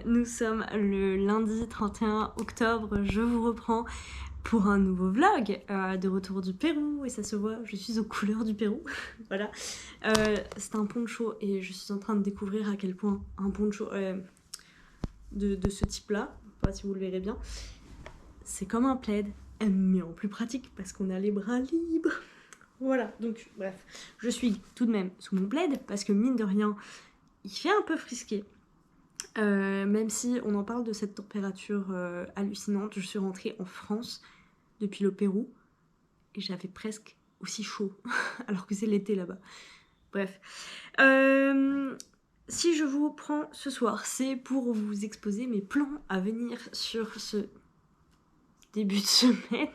nous sommes le lundi 31 octobre, je vous reprends pour un nouveau vlog de retour du Pérou, et ça se voit, je suis aux couleurs du Pérou, voilà. C'est un poncho et je suis en train de découvrir à quel point un poncho de ce type-là, pas si vous le verrez bien, c'est comme un plaid, mais en plus pratique parce qu'on a les bras libres. Voilà, donc bref, je suis tout de même sous mon plaid parce que mine de rien, il fait un peu frisqué. Même si on en parle de cette température hallucinante, je suis rentrée en France depuis le Pérou et j'avais presque aussi chaud, alors que c'est l'été là-bas. Bref. Si je vous prends ce soir, c'est pour vous exposer mes plans à venir sur ce début de semaine.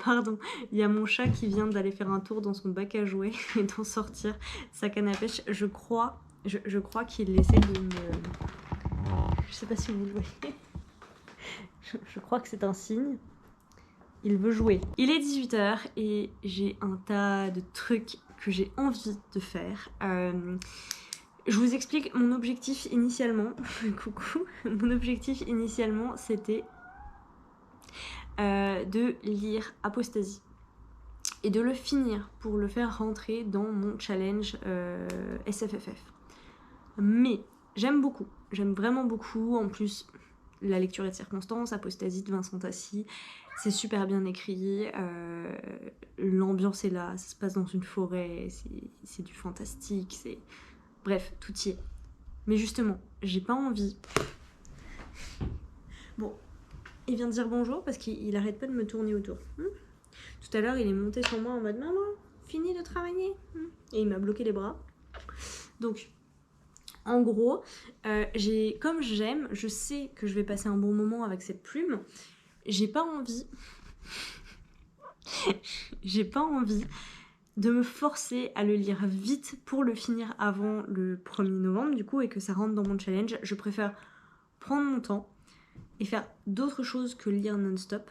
Pardon, il y a mon chat qui vient d'aller faire un tour dans son bac à jouets et d'en sortir sa canne à pêche. Je crois qu'il essaie de me... Je sais pas si vous le voyez. Je crois que c'est un signe. Il veut jouer. Il est 18h et j'ai un tas de trucs que j'ai envie de faire. Je vous explique mon objectif initialement. Coucou. Mon objectif initialement, c'était de lire Apostasie et de le finir pour le faire rentrer dans mon challenge SFFF. Mais j'aime beaucoup, j'aime vraiment beaucoup. En plus, la lecture et de circonstances, Apostasie de Vincent Tassi, c'est super bien écrit, l'ambiance est là, ça se passe dans une forêt, c'est du fantastique, c'est... Bref, tout y est. Mais justement, j'ai pas envie... Bon, il vient de dire bonjour parce qu'il arrête pas de me tourner autour. Tout à l'heure, il est monté sur moi en mode « Maman, fini de travailler ?» Et il m'a bloqué les bras. Donc... En gros, comme j'aime, je sais que je vais passer un bon moment avec cette plume. J'ai pas envie de me forcer à le lire vite pour le finir avant le 1er novembre du coup et que ça rentre dans mon challenge. Je préfère prendre mon temps et faire d'autres choses que lire non-stop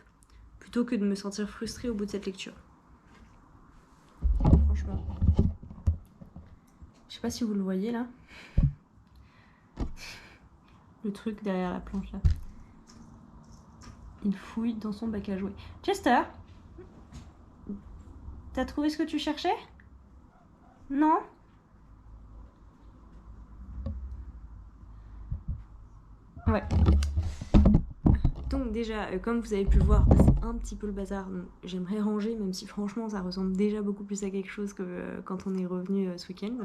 plutôt que de me sentir frustrée au bout de cette lecture. Franchement. Je sais pas si vous le voyez là. Le truc derrière la planche là. Il fouille dans son bac à jouets. Chester, t'as trouvé ce que tu cherchais? Non? Ouais. Donc déjà, comme vous avez pu le voir, c'est un petit peu le bazar. J'aimerais ranger, même si franchement ça ressemble déjà beaucoup plus à quelque chose que quand on est revenu ce week-end.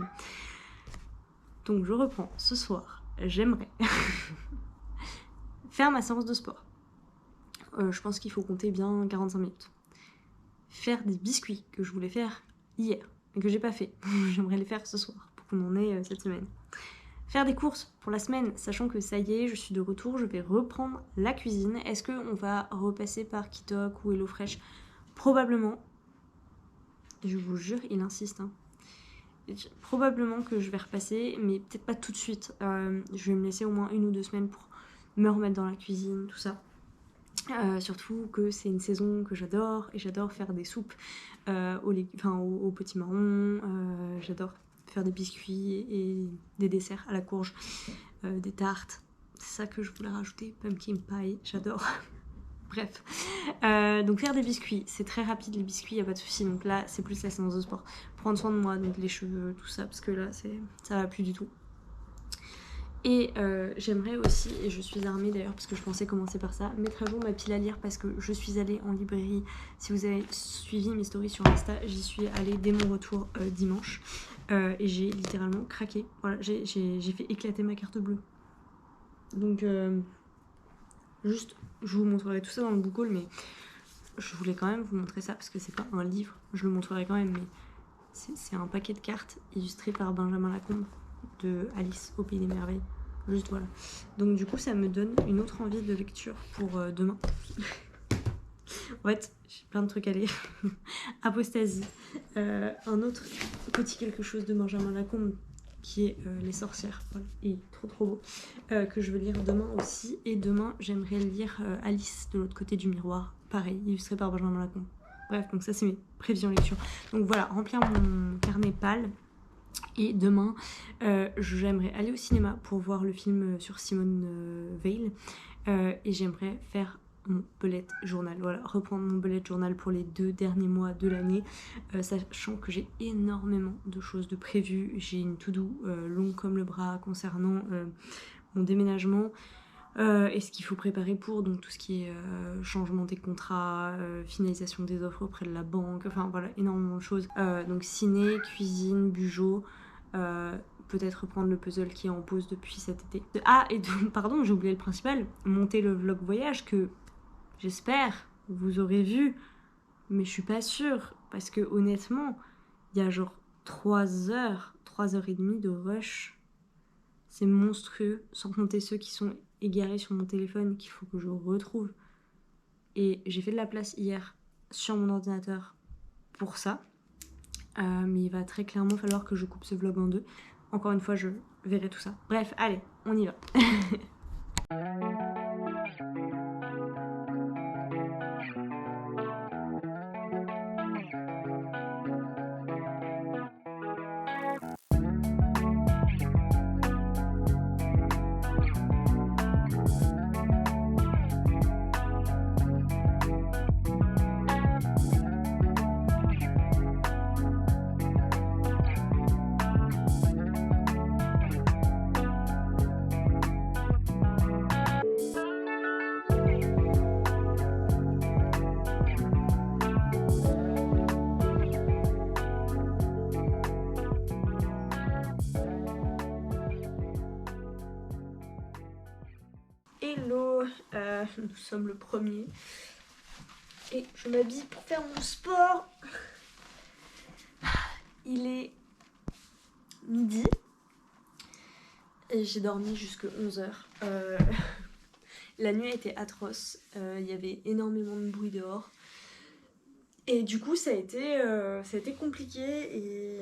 Donc je reprends ce soir. J'aimerais faire ma séance de sport. Je pense qu'il faut compter bien 45 minutes. Faire des biscuits que je voulais faire hier et que j'ai pas fait. J'aimerais les faire ce soir pour qu'on en ait cette semaine. Faire des courses pour la semaine, sachant que ça y est, je suis de retour, je vais reprendre la cuisine. Est-ce qu'on va repasser par Kitok ou HelloFresh? Probablement. Je vous jure, il insiste. Probablement que je vais repasser, mais peut-être pas tout de suite. Je vais me laisser au moins 1 ou 2 semaines pour me remettre dans la cuisine, tout ça. Surtout que c'est une saison que j'adore, et j'adore faire des soupes aux petits marrons, j'adore faire des biscuits et des desserts à la courge, des tartes, c'est ça que je voulais rajouter, pumpkin pie, j'adore. Bref, donc faire des biscuits, c'est très rapide les biscuits, y a pas de souci. Donc là c'est plus la séance de sport, prendre soin de moi, donc les cheveux, tout ça, parce que là ça va plus du tout. Et j'aimerais aussi, et je suis armée d'ailleurs parce que je pensais commencer par ça, mettre à jour ma pile à lire parce que je suis allée en librairie. Si vous avez suivi mes stories sur Insta, j'y suis allée dès mon retour dimanche et j'ai littéralement craqué. Voilà, j'ai fait éclater ma carte bleue. Donc juste, je vous montrerai tout ça dans le book haul, mais je voulais quand même vous montrer ça parce que c'est pas un livre, je le montrerai quand même, mais c'est un paquet de cartes illustré par Benjamin Lacombe de Alice au Pays des Merveilles. Juste voilà. Donc du coup ça me donne une autre envie de lecture pour demain. En fait j'ai plein de trucs à lire. Apostasie. Un autre petit quelque chose de Benjamin Lacombe qui est Les Sorcières. Voilà. Et trop beau. Que je veux lire demain aussi. Et demain j'aimerais lire Alice de l'autre côté du miroir. Pareil, illustré par Benjamin Lacombe. Bref, donc ça c'est mes prévisions lecture. Donc voilà, remplir mon carnet pâle. Et demain, j'aimerais aller au cinéma pour voir le film sur Simone Veil. Et j'aimerais faire mon bullet journal. Voilà, reprendre mon bullet journal pour les 2 derniers mois de l'année, sachant que j'ai énormément de choses de prévues. J'ai une to-do longue comme le bras concernant mon déménagement. Et ce qu'il faut préparer pour, donc tout ce qui est changement des contrats, finalisation des offres auprès de la banque, enfin voilà, énormément de choses. Donc ciné, cuisine, bugeot, peut-être reprendre le puzzle qui est en pause depuis cet été. Ah, et pardon, j'ai oublié le principal, monter le vlog voyage que j'espère vous aurez vu, mais je suis pas sûre, parce que honnêtement, il y a genre 3 heures, 3h30 de rush. C'est monstrueux, sans compter ceux qui sont égarés sur mon téléphone qu'il faut que je retrouve. Et j'ai fait de la place hier sur mon ordinateur pour ça. Mais il va très clairement falloir que je coupe ce vlog en 2. Encore une fois, je verrai tout ça. Bref, allez, on y va. Hello, nous sommes le 1er et je m'habille pour faire mon sport. Il est midi et j'ai dormi jusque 11h. La nuit a été atroce, il y avait énormément de bruit dehors et du coup ça a été compliqué et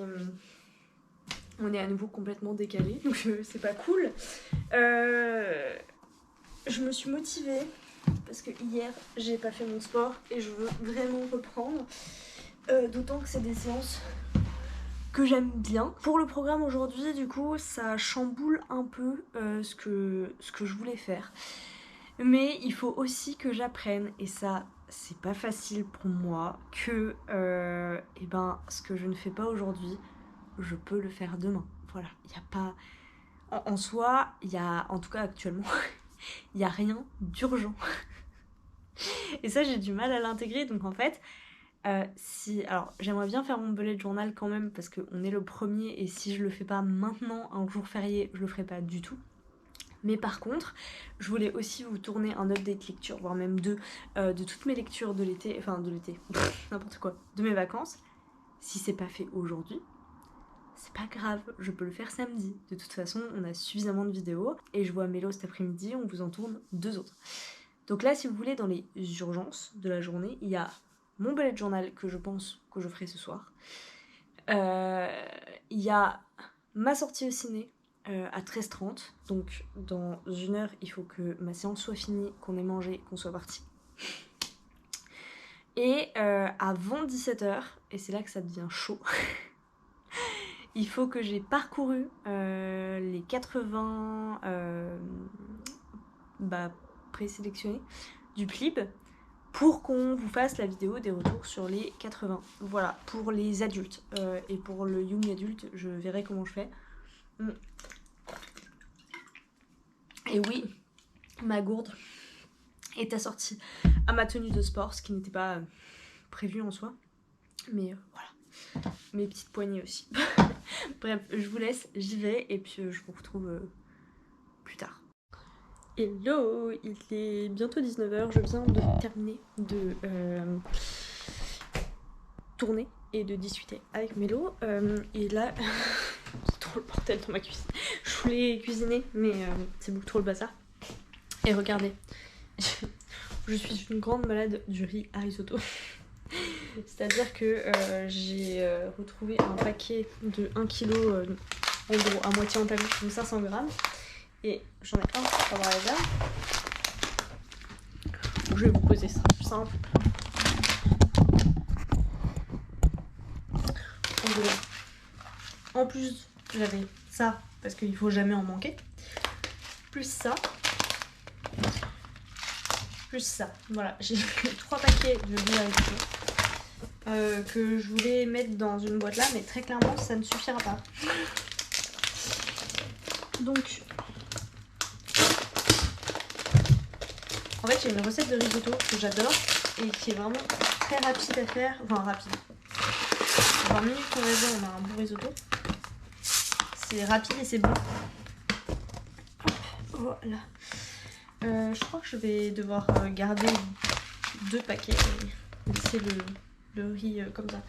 on est à nouveau complètement décalé, donc c'est pas cool. Je me suis motivée parce que hier j'ai pas fait mon sport et je veux vraiment reprendre, d'autant que c'est des séances que j'aime bien. Pour le programme aujourd'hui, du coup, ça chamboule un peu ce que je voulais faire, mais il faut aussi que j'apprenne, et ça c'est pas facile pour moi, que ce que je ne fais pas aujourd'hui, je peux le faire demain. Voilà, il n'y a pas... En soi, il y a, en tout cas actuellement, il n'y a rien d'urgent. Et ça, j'ai du mal à l'intégrer. Donc en fait, alors j'aimerais bien faire mon bullet journal quand même, parce qu'on est le 1er, et si je le fais pas maintenant, un jour férié, je le ferai pas du tout. Mais par contre, je voulais aussi vous tourner un update lecture, voire même 2, de toutes mes lectures de l'été, enfin de l'été, n'importe quoi, de mes vacances. Si c'est pas fait aujourd'hui, c'est pas grave, je peux le faire samedi. De toute façon, on a suffisamment de vidéos. Et je vois Mélo cet après-midi, on vous en tourne 2 autres. Donc là, si vous voulez, dans les urgences de la journée, il y a mon bullet journal que je pense que je ferai ce soir. Il y a ma sortie au ciné à 13h30. Donc dans 1 heure, il faut que ma séance soit finie, qu'on ait mangé, qu'on soit parti. Et avant 17h, et c'est là que ça devient chaud, il faut que j'ai parcouru les 80 présélectionnés du PLIB pour qu'on vous fasse la vidéo des retours sur les 80. Voilà, pour les adultes. Et pour le young adulte, je verrai comment je fais. Et oui, ma gourde est assortie à ma tenue de sport, ce qui n'était pas prévu en soi. Mais voilà, mes petites poignées aussi. Bref, je vous laisse, j'y vais et puis je vous retrouve plus tard. Hello, il est bientôt 19h, je viens de terminer de tourner et de discuter avec Mélo. Et là, c'est trop le bordel dans ma cuisine. Je voulais cuisiner, mais c'est beaucoup trop le bazar. Et regardez, je suis une grande malade du riz à risotto. C'est-à-dire que j'ai retrouvé un paquet de 1 kg, en gros à moitié entamé, donc 500 grammes. Et j'en ai un pour avoir la gamme. Je vais vous poser ça, simple. En plus, j'avais ça, parce qu'il faut jamais en manquer. Plus ça. Plus ça. Voilà, j'ai 3 paquets de riz haricot que je voulais mettre dans une boîte là, mais très clairement, ça ne suffira pas. Donc, en fait, j'ai une recette de risotto que j'adore et qui est vraiment très rapide à faire. Enfin, rapide. En 20 minutes, on va dire, on a un bon risotto. C'est rapide et c'est bon. Hop, voilà. Je crois que je vais devoir garder 2 paquets et laisser le riz comme ça.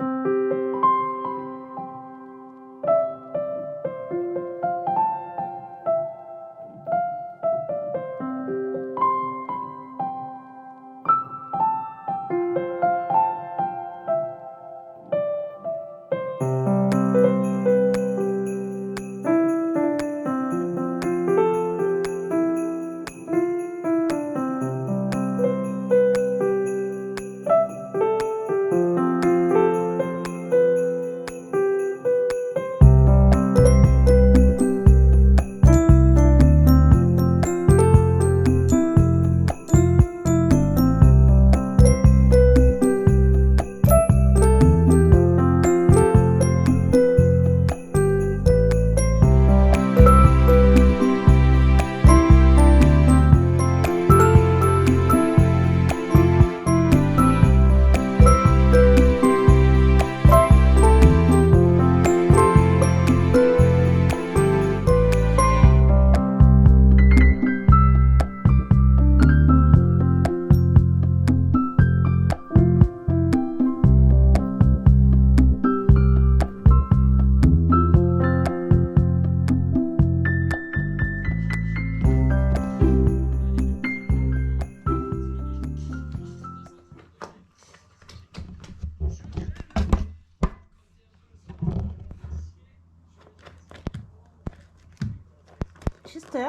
Chester,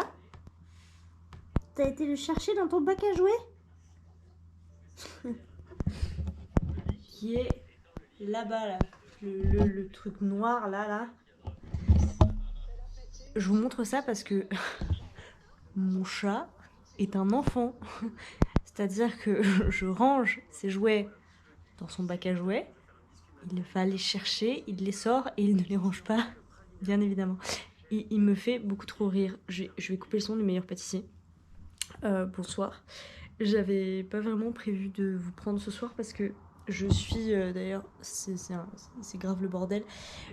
t'as été le chercher dans ton bac à jouets? Qui est là-bas, là. Le truc noir, là. Je vous montre ça parce que mon chat est un enfant. C'est-à-dire que je range ses jouets dans son bac à jouets. Il va les chercher, il les sort et il ne les range pas, bien évidemment. Il me fait beaucoup trop rire. Je vais couper le son du meilleur pâtissier. Bonsoir. J'avais pas vraiment prévu de vous prendre ce soir parce que je suis, d'ailleurs, c'est grave le bordel.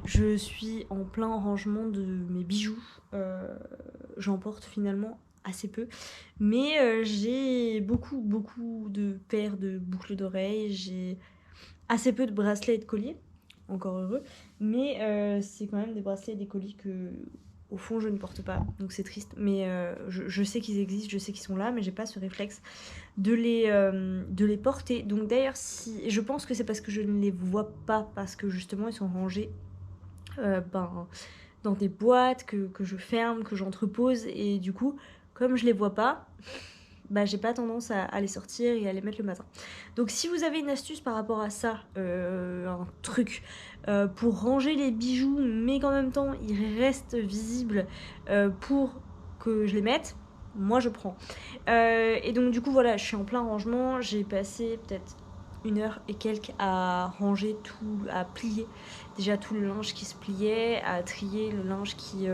Je suis en plein rangement de mes bijoux. J'en porte finalement assez peu. Mais j'ai beaucoup de paires de boucles d'oreilles. J'ai assez peu de bracelets et de colliers. Encore heureux. Mais c'est quand même des bracelets et des colliers que, au fond, je ne porte pas. Donc c'est triste. Mais je sais qu'ils existent, je sais qu'ils sont là, mais j'ai pas ce réflexe de les porter. Donc d'ailleurs, je pense que c'est parce que je ne les vois pas, parce que justement, ils sont rangés dans des boîtes que je ferme, que j'entrepose. Et du coup, comme je les vois pas, j'ai pas tendance à les sortir et à les mettre le matin. Donc si vous avez une astuce par rapport à ça, un truc pour ranger les bijoux mais qu'en même temps ils restent visibles pour que je les mette, moi je prends. Et donc du coup voilà, je suis en plein rangement, j'ai passé peut-être 1 heure et quelques à ranger tout, à plier déjà tout le linge qui se pliait, à trier le linge qui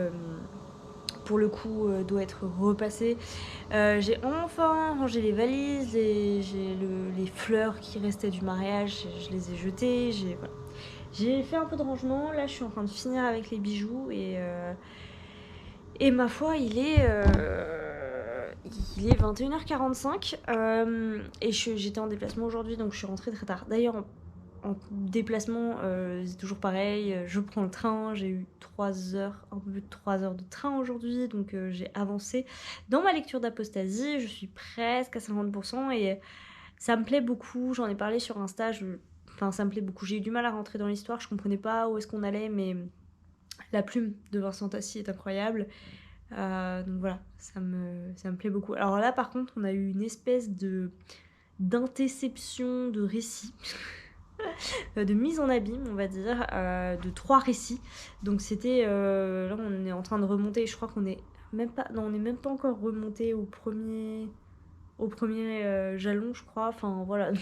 pour le coup doit être repassé. J'ai enfin rangé les valises, j'ai les fleurs qui restaient du mariage, je les ai jetées. J'ai fait un peu de rangement. Là je suis en train de finir avec les bijoux et ma foi il est 21h45 et j'étais en déplacement aujourd'hui donc je suis rentrée très tard. D'ailleurs en déplacement, c'est toujours pareil, je prends le train, j'ai eu 3 heures, un peu plus de 3 heures de train aujourd'hui, donc j'ai avancé dans ma lecture d'Apostasie, je suis presque à 50% et ça me plaît beaucoup, j'en ai parlé sur Insta, ça me plaît beaucoup, j'ai eu du mal à rentrer dans l'histoire, je comprenais pas où est-ce qu'on allait, mais la plume de Vincent Tassi est incroyable, donc voilà, ça me plaît beaucoup. Alors là par contre, on a eu une espèce d'interception de récit. de mise en abîme, on va dire, de 3 récits. Donc c'était, là on est en train de remonter, je crois qu'on est même pas, non on est même pas encore remonté au premier jalon, je crois. Enfin voilà,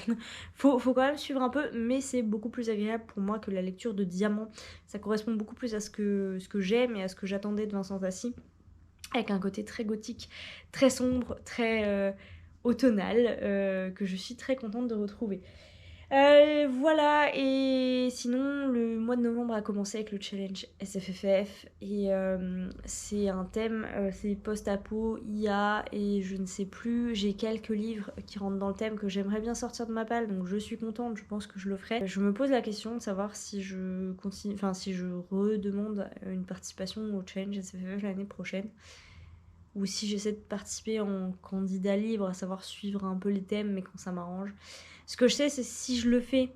faut quand même suivre un peu, mais c'est beaucoup plus agréable pour moi que la lecture de Diamant. Ça correspond beaucoup plus à ce que j'aime et à ce que j'attendais de Vincent Tassi, avec un côté très gothique, très sombre, très automnal, que je suis très contente de retrouver. Voilà, et sinon le mois de novembre a commencé avec le challenge SFFF et c'est un thème, c'est post-apo, IA et je ne sais plus, j'ai quelques livres qui rentrent dans le thème que j'aimerais bien sortir de ma palle, donc je suis contente, je pense que je le ferai. Je me pose la question de savoir si je continue, enfin si je redemande une participation au challenge SFFF l'année prochaine, ou si j'essaie de participer en candidat libre, à savoir suivre un peu les thèmes mais quand ça m'arrange. Ce que je sais, c'est si je le fais,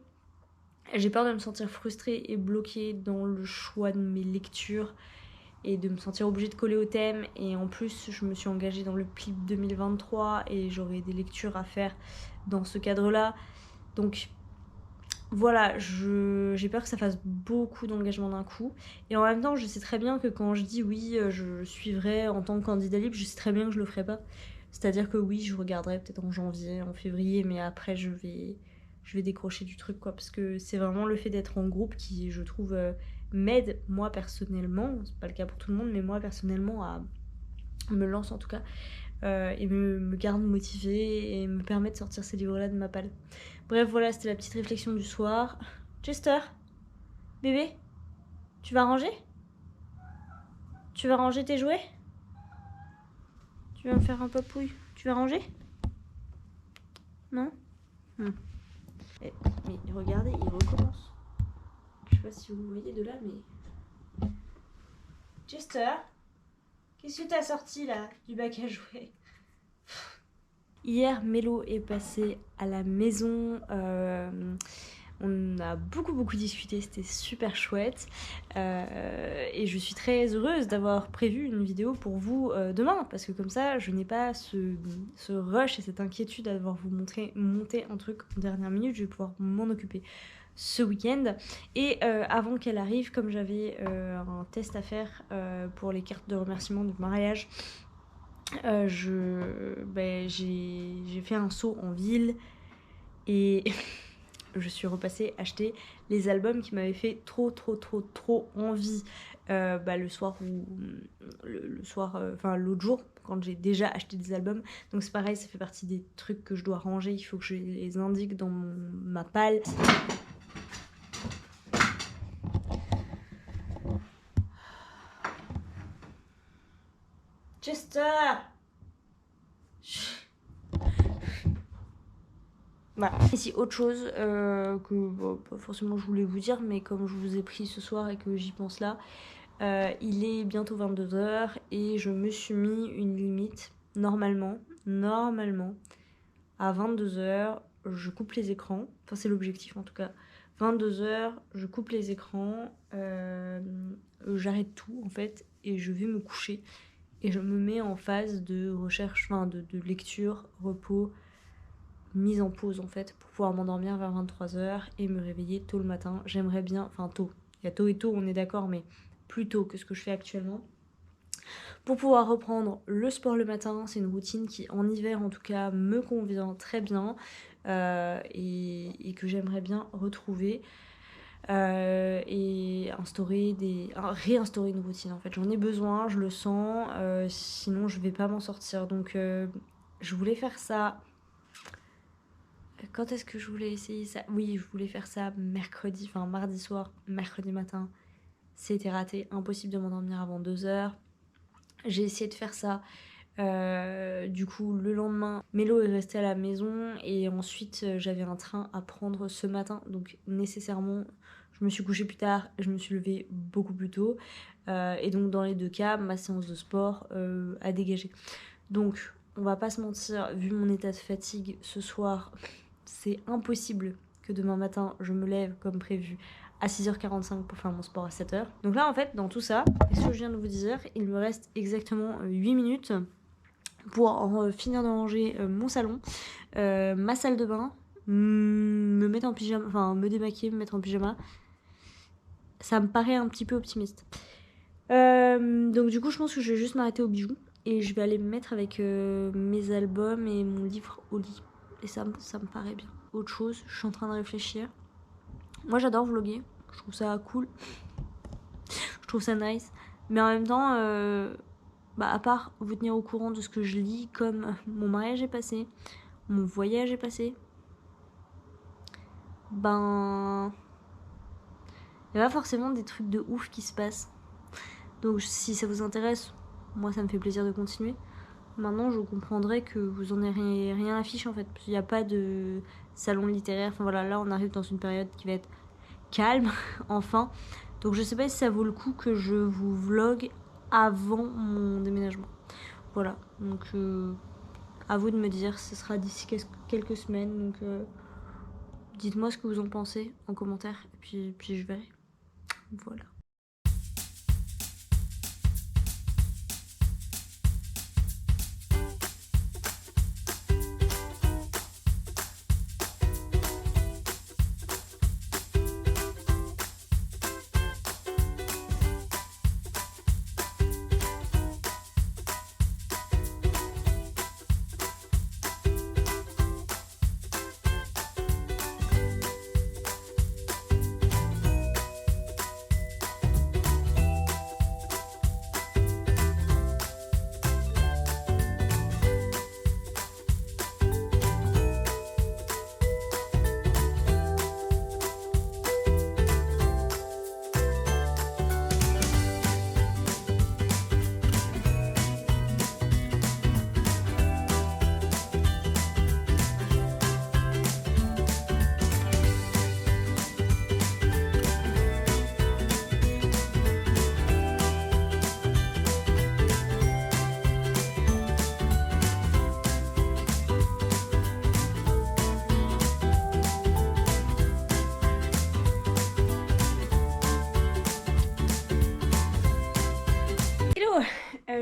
j'ai peur de me sentir frustrée et bloquée dans le choix de mes lectures et de me sentir obligée de coller au thème. Et en plus, je me suis engagée dans le PLIB 2023 et j'aurai des lectures à faire dans ce cadre-là. Donc voilà, j'ai peur que ça fasse beaucoup d'engagement d'un coup. Et en même temps, je sais très bien que quand je dis oui, je suivrai en tant que candidat libre, je sais très bien que je le ferai pas. C'est-à-dire que oui, je regarderai peut-être en janvier, en février, mais après je vais décrocher du truc, quoi. Parce que c'est vraiment le fait d'être en groupe qui, je trouve, m'aide, moi personnellement, c'est pas le cas pour tout le monde, mais moi personnellement, me lance en tout cas, et me garde motivée et me permet de sortir ces livres-là de ma palle. Bref, voilà, c'était la petite réflexion du soir. Chester, bébé, tu vas ranger? Tu vas ranger tes jouets? Tu vas me faire un papouille? Tu vas ranger? Non? Mais regardez, il recommence. Je sais pas si vous voyez de là, mais... Chester, qu'est-ce que t'as sorti là du bac à jouets? Hier, Mélo est passé à la maison. On a beaucoup discuté, c'était super chouette. Et je suis très heureuse d'avoir prévu une vidéo pour vous demain, parce que comme ça, je n'ai pas ce rush et cette inquiétude à devoir vous monter un truc en dernière minute. Je vais pouvoir m'en occuper ce week-end. Et avant qu'elle arrive, comme j'avais un test à faire pour les cartes de remerciement du mariage, j'ai fait un saut en ville et je suis repassée acheter les albums qui m'avaient fait trop envie le soir ou l'autre jour quand j'ai déjà acheté des albums. Donc c'est pareil, ça fait partie des trucs que je dois ranger, il faut que je les indique dans ma palle. Chester! Voilà. Ici autre chose que pas forcément je voulais vous dire, mais comme je vous ai pris ce soir et que j'y pense là, il est bientôt 22h et je me suis mis une limite. Normalement à 22h je coupe les écrans, enfin c'est l'objectif en tout cas. 22h je coupe les écrans, j'arrête tout en fait et je vais me coucher et je me mets en phase de recherche, enfin de lecture, repos, mise en pause en fait, pour pouvoir m'endormir vers 23h et me réveiller tôt le matin. J'aimerais bien, enfin tôt, il y a tôt et tôt on est d'accord, mais plus tôt que ce que je fais actuellement, pour pouvoir reprendre le sport le matin. C'est une routine qui en hiver en tout cas me convient très bien et que j'aimerais bien retrouver. Et réinstaurer une routine en fait, j'en ai besoin, je le sens, sinon je vais pas m'en sortir. Donc je voulais faire ça. Quand est-ce que je voulais essayer ça? Oui, je voulais faire ça mardi soir, mercredi matin. C'était raté, impossible de m'endormir avant 2h. J'ai essayé de faire ça. Du coup, le lendemain, Mélo est resté à la maison et ensuite j'avais un train à prendre ce matin. Donc nécessairement, je me suis couchée plus tard et je me suis levée beaucoup plus tôt. Et donc dans les deux cas, ma séance de sport a dégagé. Donc on va pas se mentir, vu mon état de fatigue ce soir, c'est impossible que demain matin je me lève comme prévu à 6h45 pour faire mon sport à 7h. Donc là en fait dans tout ça, ce que je viens de vous dire, il me reste exactement 8 minutes pour finir de ranger mon salon, ma salle de bain, me mettre en pyjama, enfin me démaquiller, me mettre en pyjama, ça me paraît un petit peu optimiste. Donc du coup je pense que je vais juste m'arrêter aux bijoux et je vais aller me mettre avec mes albums et mon livre au lit. Et ça me paraît bien. Autre chose, je suis en train de réfléchir. Moi j'adore vlogger, je trouve ça cool, je trouve ça nice. Mais en même temps, à part vous tenir au courant de ce que je lis, comme mon mariage est passé, mon voyage est passé, ben... il y a pas forcément des trucs de ouf qui se passent. Donc si ça vous intéresse, moi ça me fait plaisir de continuer. Maintenant je comprendrais que vous en ayez rien à fiche en fait. Parce qu'il n'y a pas de salon littéraire. Enfin voilà, là on arrive dans une période qui va être calme, enfin. Donc je sais pas si ça vaut le coup que je vous vlog avant mon déménagement. Voilà, donc à vous de me dire, ce sera d'ici quelques semaines. Donc dites-moi ce que vous en pensez en commentaire. Et puis je verrai. Voilà.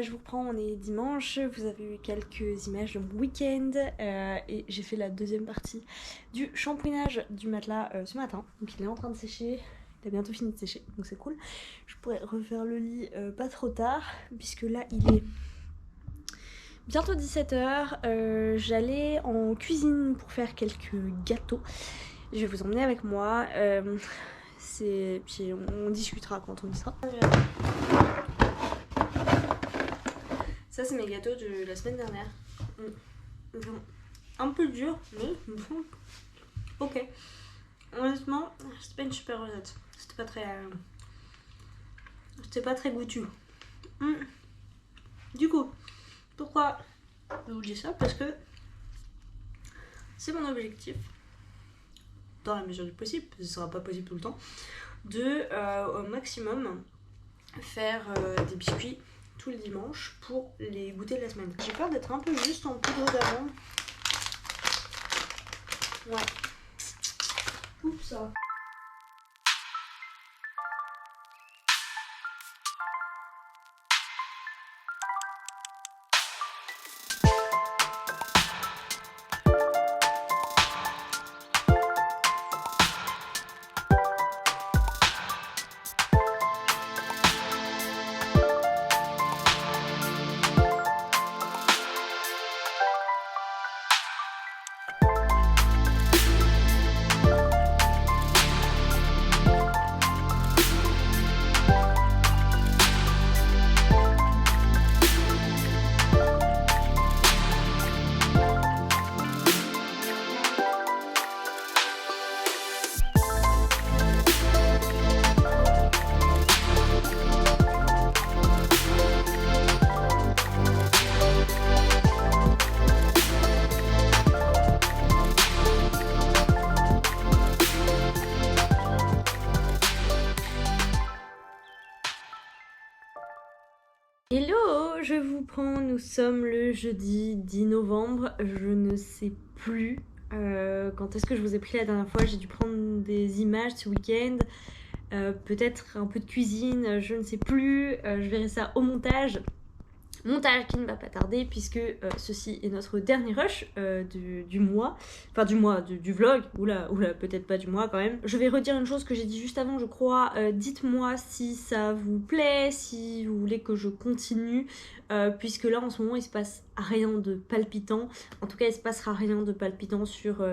Je vous reprends, on est dimanche, vous avez eu quelques images de mon week-end et j'ai fait la deuxième partie du shampouinage du matelas ce matin. Donc il est en train de sécher, il a bientôt fini de sécher, donc c'est cool. Je pourrais refaire le lit pas trop tard, puisque là il est bientôt 17h. J'allais en cuisine pour faire quelques gâteaux. Je vais vous emmener avec moi, puis on discutera quand on y sera. Ça c'est mes gâteaux de la semaine dernière. Un peu dur, mais ok. Honnêtement, c'était pas une super recette. C'était pas très goûtu. Du coup, pourquoi je vous dis ça? Parce que c'est mon objectif, dans la mesure du possible, parce que ce sera pas possible tout le temps, de au maximum faire des biscuits tous les dimanches pour les goûter de la semaine. J'ai peur d'être un peu juste en poudre d'amande. Ouais. Oups ça. Hello, je vous prends, nous sommes le jeudi 10 novembre, je ne sais plus quand est-ce que je vous ai pris la dernière fois, j'ai dû prendre des images ce week-end, peut-être un peu de cuisine, je ne sais plus, je verrai ça au montage. Montage qui ne va pas tarder puisque ceci est notre dernier rush du mois, enfin du vlog, oula, peut-être pas du mois quand même. Je vais redire une chose que j'ai dit juste avant, je crois, dites-moi si ça vous plaît, si vous voulez que je continue, puisque là en ce moment il se passe rien de palpitant, en tout cas il se passera rien de palpitant sur...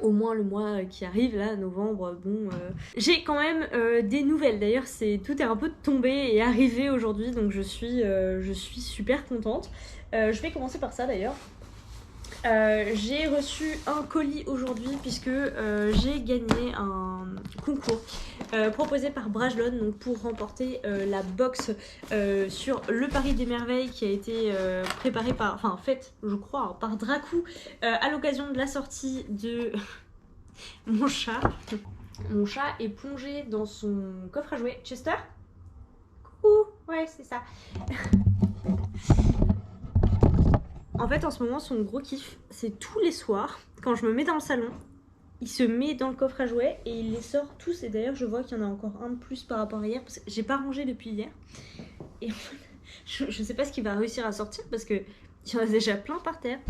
au moins le mois qui arrive, là, novembre, bon... J'ai quand même des nouvelles, d'ailleurs, tout est un peu tombé et arrivé aujourd'hui, donc je suis super contente. Je vais commencer par ça, d'ailleurs. J'ai reçu un colis aujourd'hui puisque j'ai gagné un concours proposé par Brajlon donc pour remporter la box sur le Paris des Merveilles qui a été préparé par, enfin faite je crois par Dracou à l'occasion de la sortie de mon chat. Mon chat est plongé dans son coffre à jouets. Chester ? Coucou. Ouais, c'est ça. En fait, en ce moment, son gros kiff, c'est tous les soirs, quand je me mets dans le salon, il se met dans le coffre à jouets et il les sort tous. Et d'ailleurs, je vois qu'il y en a encore un de plus par rapport à hier, parce que j'ai pas rangé depuis hier. Et en fait, je sais pas ce qu'il va réussir à sortir, parce qu'il y en a déjà plein par terre.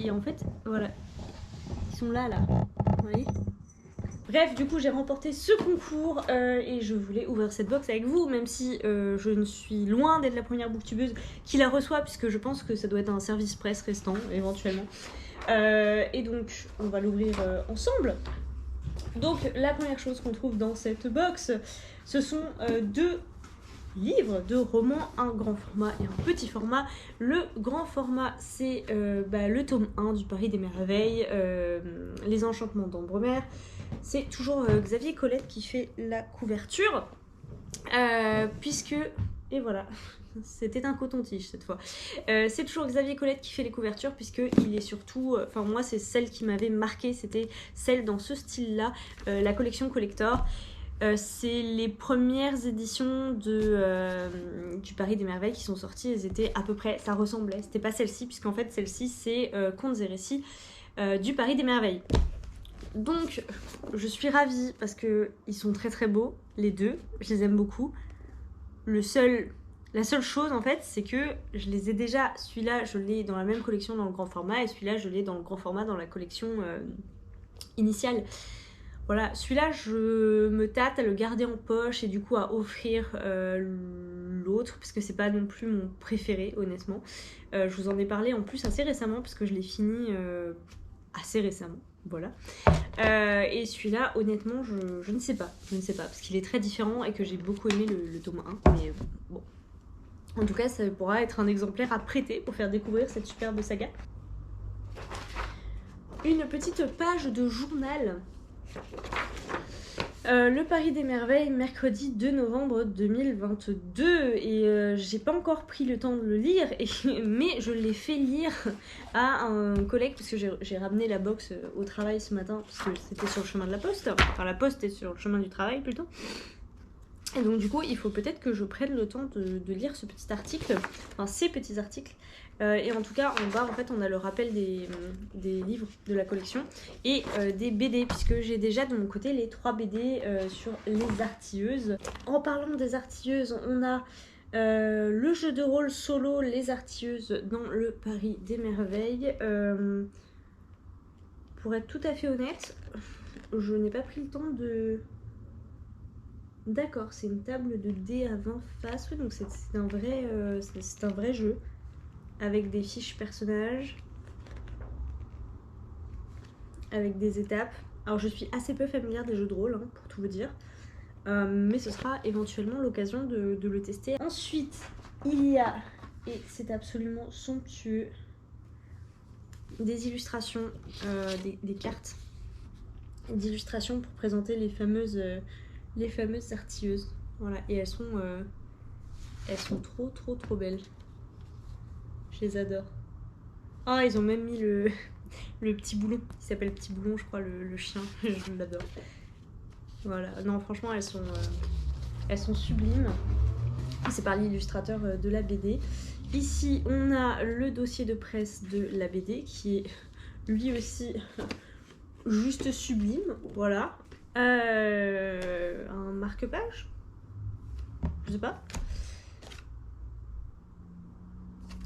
Et en fait, voilà. Ils sont là. Vous voyez ? Bref, du coup, j'ai remporté ce concours et je voulais ouvrir cette box avec vous, même si je ne suis loin d'être la première booktubeuse qui la reçoit, puisque je pense que ça doit être un service presse restant, éventuellement. Et donc, on va l'ouvrir ensemble. Donc, la première chose qu'on trouve dans cette box, ce sont deux livres, deux romans, un grand format et un petit format. Le grand format, c'est le tome 1 du Paris des Merveilles, Les Enchantements d'Ambremer. C'est toujours Xavier Colette qui fait la couverture, puisque... Et voilà, c'était un coton-tige cette fois. C'est toujours Xavier Colette qui fait les couvertures, puisqu'il est surtout... Enfin, moi, c'est celle qui m'avait marqué, c'était celle dans ce style-là, la collection collector. C'est les premières éditions du Paris des Merveilles qui sont sorties, elles étaient à peu près... Ça ressemblait, c'était pas celle-ci, puisqu'en fait, celle-ci, c'est Contes et Récits du Paris des Merveilles. Donc, je suis ravie parce qu'ils sont très très beaux, les deux, je les aime beaucoup. La seule chose en fait, c'est que je les ai déjà, celui-là je l'ai dans la même collection dans le grand format et celui-là je l'ai dans le grand format dans la collection initiale. Voilà, celui-là je me tâte à le garder en poche et du coup à offrir l'autre parce que c'est pas non plus mon préféré honnêtement. Je vous en ai parlé en plus assez récemment parce que je l'ai fini assez récemment. Voilà. Et celui-là, honnêtement, je ne sais pas. Je ne sais pas, parce qu'il est très différent et que j'ai beaucoup aimé le tome 1. Mais bon. En tout cas, ça pourra être un exemplaire à prêter pour faire découvrir cette superbe saga. Une petite page de journal. Le Paris des Merveilles, mercredi 2 novembre 2022. Et j'ai pas encore pris le temps de le lire, mais je l'ai fait lire à un collègue, parce que j'ai ramené la box au travail ce matin, parce que c'était sur le chemin de la poste. Enfin, la poste est sur le chemin du travail plutôt. Et donc du coup, il faut peut-être que je prenne le temps de lire ce petit article, enfin ces petits articles. Et en tout cas, on a le rappel des livres de la collection et des BD, puisque j'ai déjà de mon côté les 3 BD sur les artilleuses. En parlant des artilleuses, on a le jeu de rôle solo Les Artilleuses dans le Paris des Merveilles. Pour être tout à fait honnête, je n'ai pas pris le temps de... D'accord, c'est une table de dés à 20 faces, oui, donc c'est un vrai jeu avec des fiches personnages, avec des étapes. Alors je suis assez peu familière des jeux de rôle, hein, pour tout vous dire, mais ce sera éventuellement l'occasion de le tester. Ensuite, il y a, et c'est absolument somptueux, des illustrations, des cartes d'illustrations pour présenter les fameuses artilleuses. Voilà, et elles sont trop belles. Je les adore. Ah, ils ont même mis le petit boulon. Il s'appelle Petit Boulon, je crois, le chien. Je l'adore. Voilà, non, franchement, elles sont sublimes. C'est par l'illustrateur de la BD. Ici, on a le dossier de presse de la BD qui est lui aussi juste sublime. Voilà. Un marque-page, je sais pas.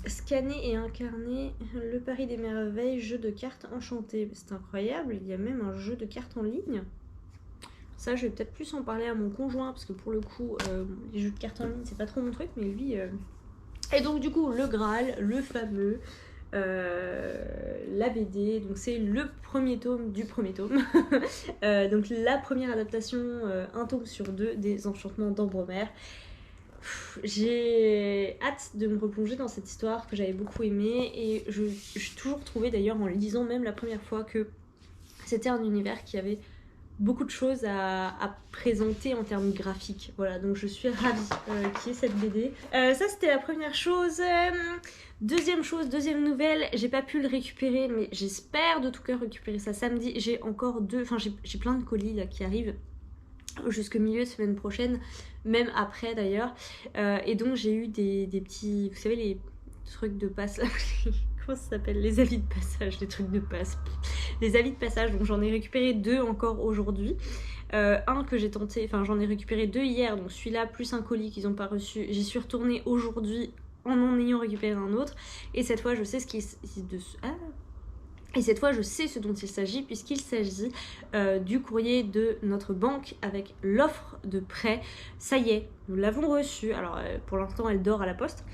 Scanner et incarner le Paris des Merveilles, jeu de cartes enchanté. C'est incroyable, il y a même un jeu de cartes en ligne. Ça, je vais peut-être plus en parler à mon conjoint, parce que pour le coup, les jeux de cartes en ligne, c'est pas trop mon truc, mais lui... Et donc du coup, le Graal, le fameux, la BD, donc c'est le premier tome du premier tome. Donc la première adaptation, un tome sur deux, des Enchantements d'Ambremer. J'ai hâte de me replonger dans cette histoire que j'avais beaucoup aimée, et j'ai toujours trouvé d'ailleurs en lisant même la première fois que c'était un univers qui avait beaucoup de choses à présenter en termes graphiques. Voilà, donc je suis ravie qu'il y ait cette BD. Ça, c'était la première chose. Deuxième chose, deuxième nouvelle, j'ai pas pu le récupérer, mais j'espère de tout cœur récupérer ça samedi. J'ai encore j'ai plein de colis là qui arrivent jusqu'au milieu de semaine prochaine, même après d'ailleurs. Et donc j'ai eu des petits, vous savez, les trucs de passe, comment ça s'appelle, les avis de passage, les trucs de passe, les avis de passage. Donc j'en ai récupéré 2 encore aujourd'hui. Un que j'ai tenté, enfin j'en ai récupéré 2 hier, donc celui-là plus un colis qu'ils n'ont pas reçu. J'y suis retournée aujourd'hui en ayant récupéré un autre, et cette fois je sais ce qui Et cette fois, je sais ce dont il s'agit, puisqu'il s'agit du courrier de notre banque avec l'offre de prêt. Ça y est, nous l'avons reçu. Alors, pour l'instant, elle dort à la poste.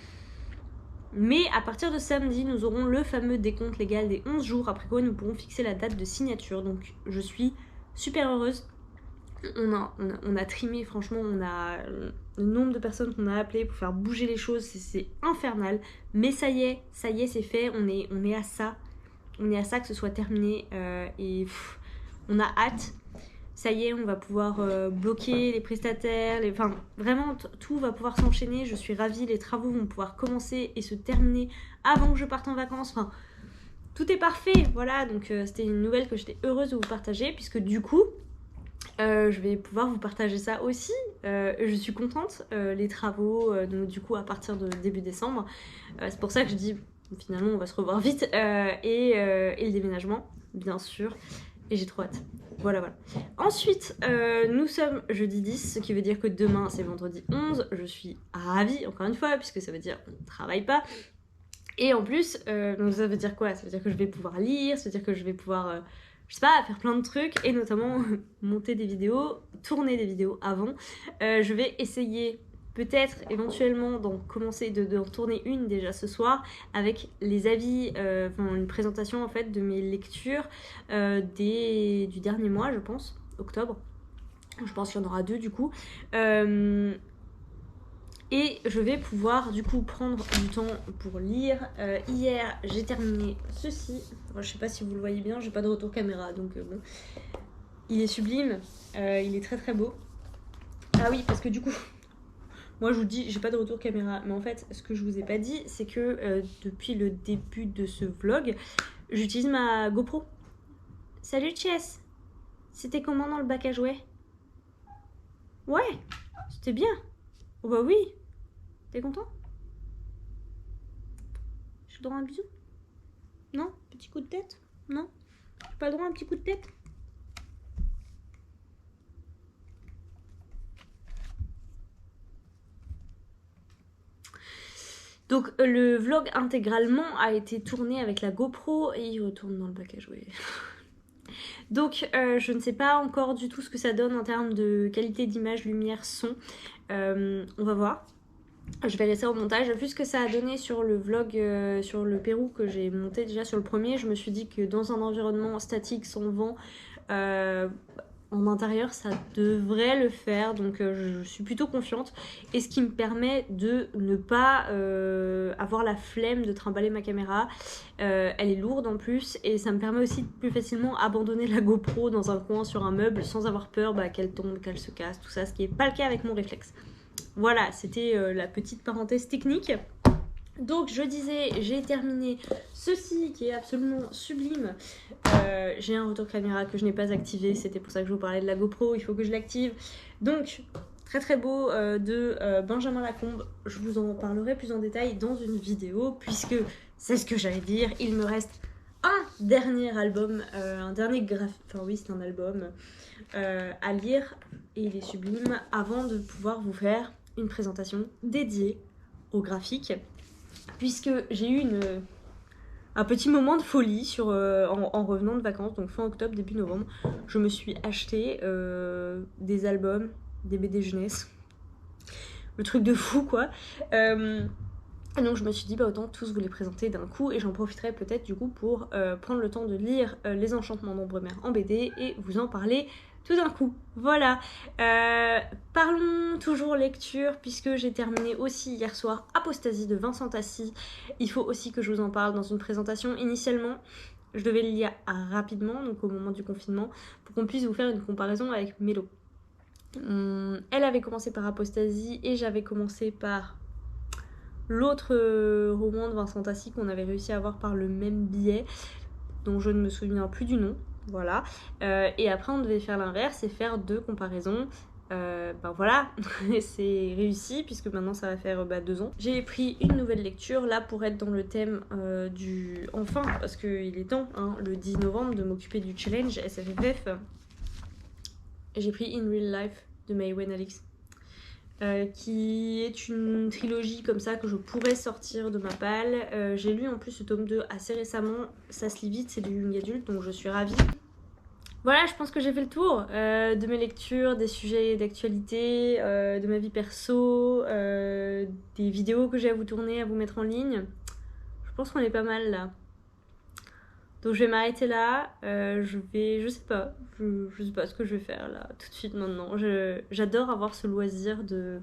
Mais à partir de samedi, nous aurons le fameux décompte légal des 11 jours, après quoi nous pourrons fixer la date de signature. Donc, je suis super heureuse. On a trimé, franchement, on a le nombre de personnes qu'on a appelées pour faire bouger les choses, c'est infernal. Mais ça y est, c'est fait, on est à ça. On est à ça que ce soit terminé, et on a hâte. Ça y est, on va pouvoir bloquer les prestataires, enfin vraiment tout va pouvoir s'enchaîner. Je suis ravie, les travaux vont pouvoir commencer et se terminer avant que je parte en vacances. Enfin, tout est parfait, voilà. Donc c'était une nouvelle que j'étais heureuse de vous partager, puisque du coup, je vais pouvoir vous partager ça aussi. Je suis contente, les travaux, donc du coup à partir de début décembre. C'est pour ça que je dis... Finalement, on va se revoir vite. Et le déménagement, bien sûr. Et j'ai trop hâte. Voilà. Ensuite, nous sommes jeudi 10, ce qui veut dire que demain, c'est vendredi 11. Je suis ravie, encore une fois, puisque ça veut dire qu'on ne travaille pas. Et en plus, donc ça veut dire quoi? Ça veut dire que je vais pouvoir lire, ça veut dire que je vais pouvoir... je sais pas, faire plein de trucs, et notamment monter des vidéos, tourner des vidéos avant. Je vais essayer... peut-être éventuellement d'en tourner une déjà ce soir avec les avis, une présentation en fait de mes lectures du dernier mois, je pense, octobre. Je pense qu'il y en aura 2 du coup. Et je vais pouvoir du coup prendre du temps pour lire. Hier, j'ai terminé ceci. Je sais pas si vous le voyez bien, j'ai pas de retour caméra, donc bon. Il est sublime, il est très très beau. Ah oui, parce que du coup... Moi, je vous dis, j'ai pas de retour caméra, mais en fait, ce que je vous ai pas dit, c'est que depuis le début de ce vlog, j'utilise ma GoPro. Salut Chess! C'était comment dans le bac à jouets? Ouais, c'était bien. Oh bah oui. T'es content? J'ai le droit à un bisou? Non? Petit coup de tête? Non? J'ai pas le droit à un petit coup de tête? Donc le vlog intégralement a été tourné avec la GoPro, et il retourne dans le bac à jouets. Donc je ne sais pas encore du tout ce que ça donne en termes de qualité d'image, lumière, son. On va voir. Je vais laisser au montage. Vu ce que ça a donné sur le vlog sur le Pérou que j'ai monté déjà sur le premier, je me suis dit que dans un environnement statique sans vent, en intérieur ça devrait le faire, donc je suis plutôt confiante, et ce qui me permet de ne pas avoir la flemme de trimballer ma caméra. Elle est lourde en plus, et ça me permet aussi de plus facilement abandonner la GoPro dans un coin sur un meuble sans avoir peur qu'elle tombe, qu'elle se casse, tout ça, ce qui n'est pas le cas avec mon réflexe. Voilà, c'était la petite parenthèse technique. Donc je disais, j'ai terminé ceci qui est absolument sublime. J'ai un retour caméra que je n'ai pas activé, c'était pour ça que je vous parlais de la GoPro, il faut que je l'active. Donc très très beau de Benjamin Lacombe. Je vous en parlerai plus en détail dans une vidéo, puisque c'est ce que j'allais dire, il me reste un dernier album, un dernier enfin oui c'est un album à lire, et il est sublime, avant de pouvoir vous faire une présentation dédiée au graphique. puisque j'ai eu un petit moment de folie en revenant de vacances, donc fin octobre, début novembre. Je me suis acheté des albums, des BD jeunesse. Le truc de fou, quoi. Donc je me suis dit, bah autant tous vous les présenter d'un coup, et j'en profiterai peut-être du coup pour prendre le temps de lire Les Enchantements d'Ombre-Mère en BD et vous en parler tout d'un coup. Voilà. Parlons toujours lecture, puisque j'ai terminé aussi hier soir Apostasie de Vincent Tassi. Il faut aussi que je vous en parle dans une présentation. Initialement, je devais le lire rapidement, donc au moment du confinement, pour qu'on puisse vous faire une comparaison avec Mélo. Elle avait commencé par Apostasie et j'avais commencé par l'autre roman de Vincent Tassi qu'on avait réussi à avoir par le même biais, dont je ne me souviens plus du nom. Voilà. Et après, on devait faire l'inverse et faire 2 comparaisons. Ben voilà, c'est réussi puisque maintenant ça va faire 2 ans. J'ai pris une nouvelle lecture là pour être dans le thème du enfin, parce qu'il est temps, hein, le 10 novembre, de m'occuper du challenge SFFF. J'ai pris In Real Life de May Wen Alix, qui est une trilogie comme ça que je pourrais sortir de ma palle. J'ai lu en plus le tome 2 assez récemment, ça se lit vite, c'est du young adulte, donc je suis ravie. Voilà, je pense que j'ai fait le tour de mes lectures, des sujets d'actualité, de ma vie perso, des vidéos que j'ai à vous tourner, à vous mettre en ligne. Je pense qu'on est pas mal là. Donc je vais m'arrêter là, je sais pas ce que je vais faire là, tout de suite maintenant. J'adore avoir ce loisir de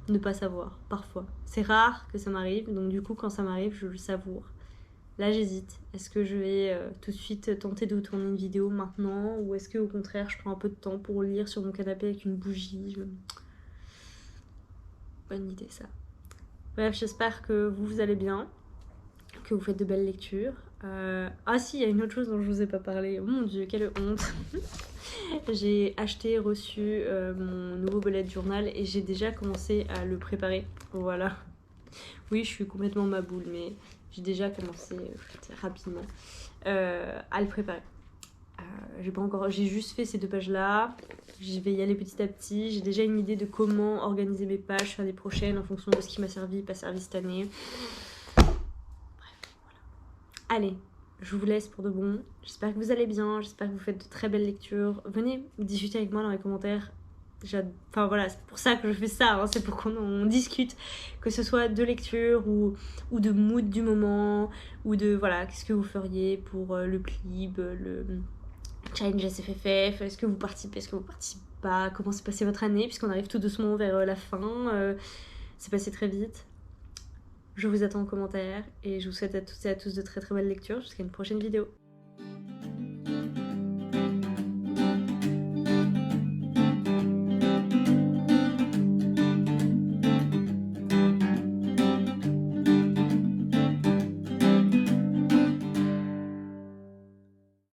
ne pas savoir, parfois. C'est rare que ça m'arrive, donc du coup quand ça m'arrive, je le savoure. Là j'hésite, est-ce que je vais tout de suite tenter de vous tourner une vidéo maintenant, ou est-ce que au contraire je prends un peu de temps pour lire sur mon canapé avec une bougie. Bonne idée ça. Bref, j'espère que vous allez bien, que vous faites de belles lectures. Ah si, il y a une autre chose dont je vous ai pas parlé. Oh mon dieu, quelle honte. J'ai acheté, reçu mon nouveau bullet journal et j'ai déjà commencé à le préparer. Voilà. Oui, je suis complètement ma boule, mais j'ai déjà commencé rapidement à le préparer. J'ai juste fait ces 2 pages-là. Je vais y aller petit à petit. J'ai déjà une idée de comment organiser mes pages, faire des prochaines en fonction de ce qui m'a servi, pas servi cette année. Allez, je vous laisse pour de bon. J'espère que vous allez bien, j'espère que vous faites de très belles lectures. Venez discuter avec moi dans les commentaires. Enfin voilà, c'est pour ça que je fais ça, hein. C'est pour qu'on discute, que ce soit de lecture ou de mood du moment, ou de voilà, qu'est-ce que vous feriez pour le clip, le challenge SFFF, est-ce que vous participez, est-ce que vous participez pas, comment s'est passée votre année, puisqu'on arrive tout doucement vers la fin, c'est passé très vite. Je vous attends en commentaire et je vous souhaite à toutes et à tous de très très belles lectures jusqu'à une prochaine vidéo.